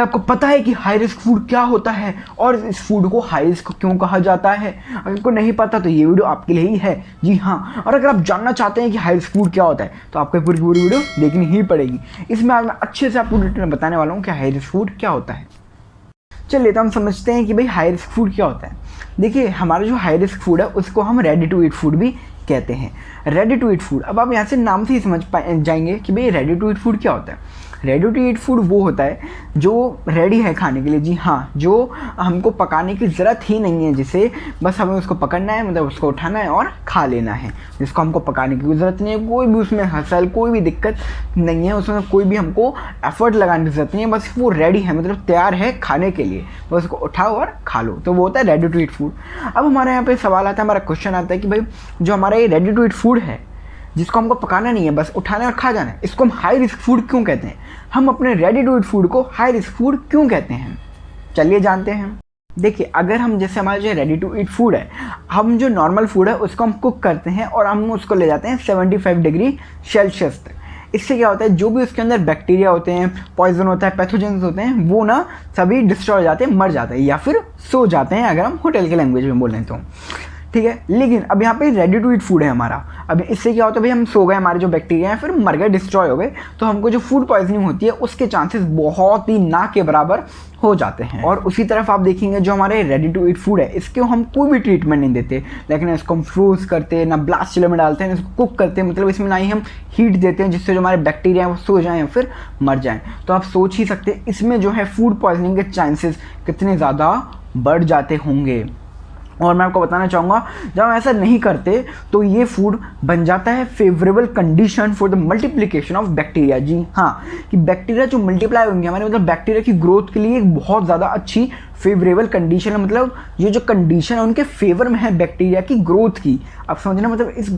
क्या आपको पता है कि हाई रिस्क फूड क्या होता है और इस फूड को हाई रिस्क क्यों कहा जाता है? अगर आपको नहीं पता तो ये वीडियो आपके लिए ही है। जी हाँ, और अगर आप जानना चाहते हैं कि हाई रिस्क फूड क्या होता है तो आपको पूरी वीडियो देखनी ही पड़ेगी। इसमें मैं अच्छे से आपको डिटेल में बताने वाला हूँ कि हाई रिस्क फूड क्या होता है। चलिए तो हम समझते हैं कि भाई हाई रिस्क फूड क्या होता है। देखिए, हमारा जो हाई रिस्क फूड है उसको हम रेडी टू ईट फूड भी कहते हैं। रेडी टू ईट फूड, अब आप यहाँ से नाम से ही समझ जाएंगे कि भाई रेडी टू ईट फूड क्या होता है। रेडी टू ईट फूड वो होता है जो रेडी है खाने के लिए। जी हाँ, जो हमको पकाने की ज़रूरत ही नहीं है, जिसे बस हमें उसको पकड़ना है, मतलब उसको उठाना है और खा लेना है, जिसको हमको पकाने की ज़रूरत नहीं है। कोई भी उसमें हसल, कोई भी दिक्कत नहीं है, उसमें कोई भी हमको एफर्ट लगाने की ज़रूरत नहीं है, बस वो रेडी है, मतलब तैयार है खाने के लिए, बस उसको उठाओ और खा लो। तो वो होता है रेडी टू ईट फूड। अब हमारे यहाँ पे सवाल आता है, हमारा क्वेश्चन आता है कि भाई जो हमारा ये रेडी टू ईट फूड है, जिसको हमको पकाना नहीं है, बस उठाना और खा जाना है, इसको हम हाई रिस्क फूड क्यों कहते हैं? हम अपने रेडी टू ईट फूड को हाई रिस्क फूड क्यों कहते हैं? चलिए जानते हैं। देखिए, अगर हम जैसे हमारा जो रेडी टू ईट फूड है, हम जो नॉर्मल फूड है उसको हम कुक करते हैं और हम उसको ले जाते हैं 75 डिग्री सेल्सियस तक। इससे क्या होता है, जो भी उसके अंदर बैक्टीरिया होते हैं, पॉइजन होता है, पैथोजेंस होते हैं, वो ना सभी डिस्ट्रॉय हो जाते हैं, मर जाते हैं या फिर सो जाते हैं, अगर हम होटल के लैंग्वेज में बोलें तो। ठीक है, लेकिन अब यहाँ पे रेडी टू ईट फूड है हमारा। अब इससे क्या होता है भाई, हम सो गए, हमारे जो बैक्टीरिया हैं फिर मर गए, डिस्ट्रॉय हो गए, तो हमको जो फूड पॉइजनिंग होती है उसके चांसेस बहुत ही ना के बराबर हो जाते हैं। और उसी तरफ आप देखेंगे जो हमारे रेडी टू ईट फूड है, इसके हम कोई भी ट्रीटमेंट नहीं देते, लेकिन इसको हम फ्रोज करते, ना ब्लास्ट चिलर में डालते हैं, इसको कुक करते हैं, मतलब इसमें ना ही हम हीट देते हैं जिससे जो हमारे बैक्टीरिया हैं वो सो जाएँ या फिर मर जाएँ। तो आप सोच ही सकते हैं इसमें जो है फूड पॉइजनिंग के चांसेस कितने ज़्यादा बढ़ जाते होंगे। और मैं आपको बताना चाहूँगा, जब हम ऐसा नहीं करते तो ये फूड बन जाता है favourable condition for the multiplication of bacteria. जी हाँ, कि बैक्टीरिया जो मल्टीप्लाई होंगे हमारे, मतलब बैक्टीरिया की ग्रोथ के लिए एक बहुत ज़्यादा अच्छी फेवरेबल कंडीशन है, मतलब ये जो कंडीशन है उनके फेवर में है बैक्टीरिया की ग्रोथ की। आप समझना, मतलब इस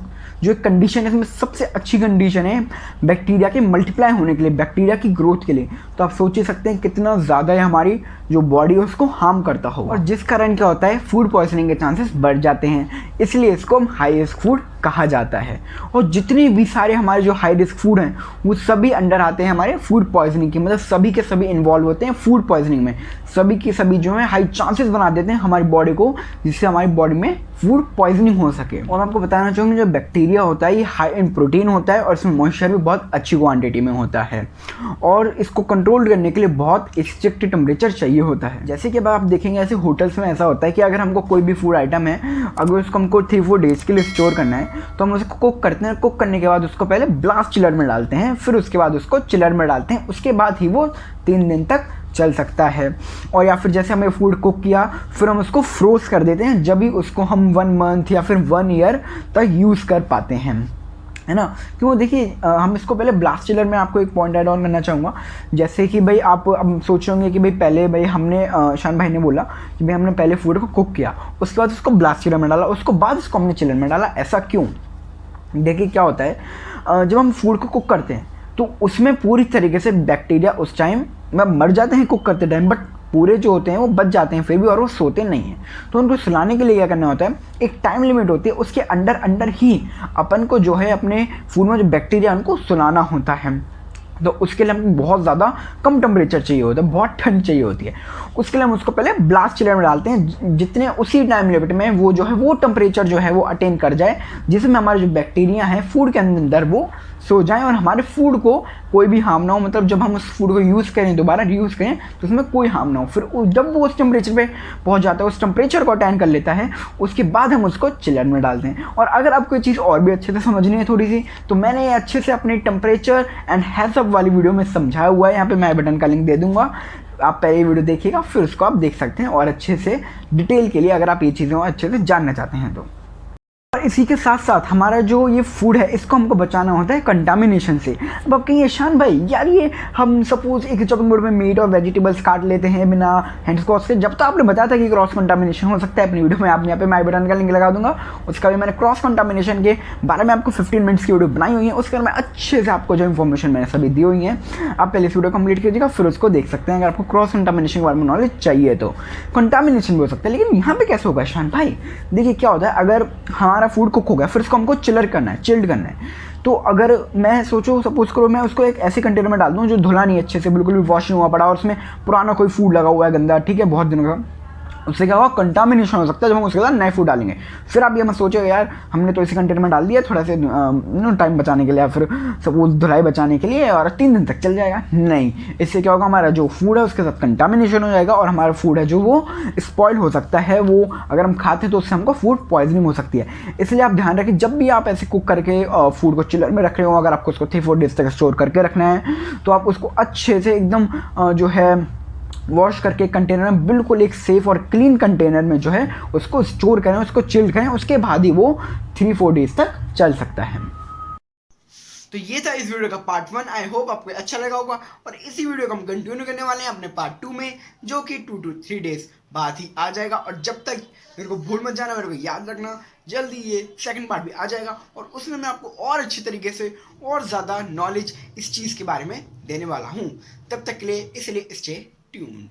जो कंडीशन है इसमें सबसे अच्छी कंडीशन है बैक्टीरिया के मल्टीप्लाई होने के लिए, बैक्टीरिया की ग्रोथ के लिए। तो आप सोच ही सकते हैं कितना ज़्यादा हमारी जो बॉडी है उसको हार्म करता हो, और जिस कारण क्या होता है फूड पॉइजनिंग के चांसेस बढ़ जाते हैं। इसलिए इसको हम हाई रिस्क फूड कहा जाता है। और जितने भी सारे हमारे जो हाई रिस्क फूड हैं वो सभी अंडर आते हैं हमारे फूड पॉइजनिंग की, मतलब सभी के सभी इन्वॉल्व होते हैं फूड पॉइजनिंग में। सभी के सभी जो है हाई चांसेस बना देते हैं हमारी बॉडी को, जिससे हमारी बॉडी में फूड पॉइजनिंग हो सके। और आपको बताना चाहूँगी, जो बैक्टीरिया होता है ये हाई इन प्रोटीन होता है और इसमें मॉइस्चर भी बहुत अच्छी क्वांटिटी में होता है, और इसको कंट्रोल करने के लिए बहुत स्ट्रिक्ट टेम्परेचर चाहिए होता है। जैसे कि अब आप देखेंगे ऐसे होटल्स में ऐसा होता है कि अगर हमको कोई भी फूड आइटम है, अगर उसको हमको 3-4 डेज़ के लिए स्टोर करना है तो हम उसको कुक करते हैं। कुक करने के बाद उसको पहले ब्लास्ट चिलर में डालते हैं, फिर उसके बाद उसको चिलर में डालते हैं, उसके बाद ही वो 3 दिन तक चल सकता है। और या फिर जैसे हमें फूड कुक किया फिर हम उसको फ्रोज कर देते हैं, जब भी उसको हम 1 मंथ या फिर 1 ईयर तक यूज़ कर पाते हैं, है ना। क्यों, देखिए हम इसको पहले ब्लास्ट चिलर में आपको एक पॉइंट ऐड ऑन करना चाहूँगा। जैसे कि भाई आप अब सोचोगे कि भाई पहले भाई हमने शान भाई ने बोला कि भाई हमने पहले फूड को कुक किया, उसके बाद उसको ब्लास्ट चिलर में डाला, उसको बाद उसको हमने चिलर में डाला, ऐसा क्यों? देखिए क्या होता है, जब हम फूड को कुक करते हैं तो उसमें पूरी तरीके से बैक्टीरिया उस टाइम मर जाते हैं कुक करते टाइम, बट पूरे जो होते हैं वो बच जाते हैं फिर भी, और वो सोते नहीं हैं। तो उनको सुलाने के लिए क्या करना होता है, एक टाइम लिमिट होती है, उसके अंदर ही अपन को जो है अपने फूड में जो बैक्टीरिया उनको सुलाना होता है। तो उसके लिए हमको बहुत ज़्यादा कम टेम्परेचर चाहिए होता है, बहुत ठंड चाहिए होती है। उसके लिए हम उसको पहले ब्लास्ट चिलर में डालते हैं, जितने उसी टाइम लिमिट में वो जो है वो टेम्परेचर जो है वो अटेन कर जाए, जिसमें हमारे जो बैक्टीरिया हैं फूड के अंदर वो सो जाएं और हमारे फूड को कोई भी हार्म ना हो, मतलब जब हम उस फूड को यूज़ करें, दोबारा रीयूज़ करें तो उसमें कोई हार्म ना हो। फिर जब वो उस टेम्परेचर पे पहुंच जाता है, उस टेम्परेचर को अटेन कर लेता है, उसके बाद हम उसको चिलर में डालते हैं। और अगर आपको ये चीज़ और भी अच्छे से समझनी है थोड़ी सी, तो मैंने ये अच्छे से अपने टेम्परेचर एंड हेल्थ अप वाली वीडियो में समझाया हुआ है, यहाँ पे मैं बटन का लिंक दे दूँगा, आप पहले वीडियो देखिएगा फिर उसको आप देख सकते हैं, और अच्छे से डिटेल के लिए अगर आप ये चीज़ें अच्छे से जानना चाहते हैं तो। और इसी के साथ साथ हमारा जो ये फूड है इसको हमको बचाना होता है कंटामिनेशन से। अब आप कहिए शान भाई यार ये हम सपोज एक चॉपिंग बोर्ड में मीट और वेजिटेबल्स काट लेते हैं बिना हैंड्स क्रॉस के, जब तो आपने बताया था कि क्रॉस कंटामिनेशन हो सकता है, अपनी वीडियो में आप यहाँ पे माई बटन का लिंक लगा दूंगा, उसका भी मैंने क्रॉस कंटामिनेशन के बारे में आपको 15 मिनट्स की वीडियो बनाई हुई है, उसके बारे में अच्छे से आपको जो इन्फॉर्मेशन मैंने सभी दी हुई है, आप पहले इस वीडियो कंप्लीट कीजिएगा फिर उसको देख सकते हैं, अगर आपको क्रॉस कंटामिनेशन के बारे में नॉलेज चाहिए तो। कंटामिनेशन भी हो सकता है, लेकिन यहाँ पे कैसे होगा शान भाई? देखिए क्या होता है, अगर हमारा फूड कुक हो गया फिर उसको हमको चिलर करना है, चिल्ड करना है, तो अगर मैं सोचो सपोज करो मैं उसको एक ऐसे कंटेनर में डाल दूँ जो धुला नहीं अच्छे से, बिल्कुल भी वॉश नहीं हुआ पड़ा और उसमें पुराना कोई फूड लगा हुआ है गंदा, ठीक है, बहुत दिनों का, उससे क्या होगा, कंटामिनेशन हो सकता है जब हम उसके साथ नए फूड डालेंगे। फिर आप ये मत सोचो यार हमने तो इसी कंटेनर में डाल दिया थोड़ा से टाइम बचाने के लिए या फिर सपोज धुलाई बचाने के लिए और 3 दिन तक चल जाएगा, नहीं। इससे क्या होगा, हमारा जो फूड है उसके साथ कंटामिनेशन हो जाएगा और हमारा फूड है जो वो स्पॉइल हो सकता है, वो अगर हम खाते हैं तो उससे हमको फूड पॉइजनिंग हो सकती है। इसलिए आप ध्यान रखें जब भी आप ऐसे कुक करके फूड को चिलर में रख रहे हो, अगर आपको उसको 3-4 डेज तक स्टोर करके रखना है तो आप उसको अच्छे से एकदम जो है वॉश करके कंटेनर में, बिल्कुल एक सेफ और क्लीन कंटेनर में जो है उसको स्टोर करें, उसको चिल्ड करें, उसके बाद ही वो 3-4 डेज तक चल सकता है। तो ये था इस वीडियो का पार्ट 1। आई होप आपको अच्छा लगा होगा और इसी वीडियो को हम कंटिन्यू करने वाले हैं अपने पार्ट 2 में, जो कि 2 to 3 डेज बाद ही आ जाएगा। और जब तक मेरे को भूल मत जाना, मेरे को याद रखना, जल्दी ये सेकंड पार्ट भी आ जाएगा और उसमें मैं आपको और अच्छी तरीके से और ज़्यादा नॉलेज इस चीज़ के बारे में देने वाला हूँ। तब तक के लिए इसलिए स्टे ट्यून्ड।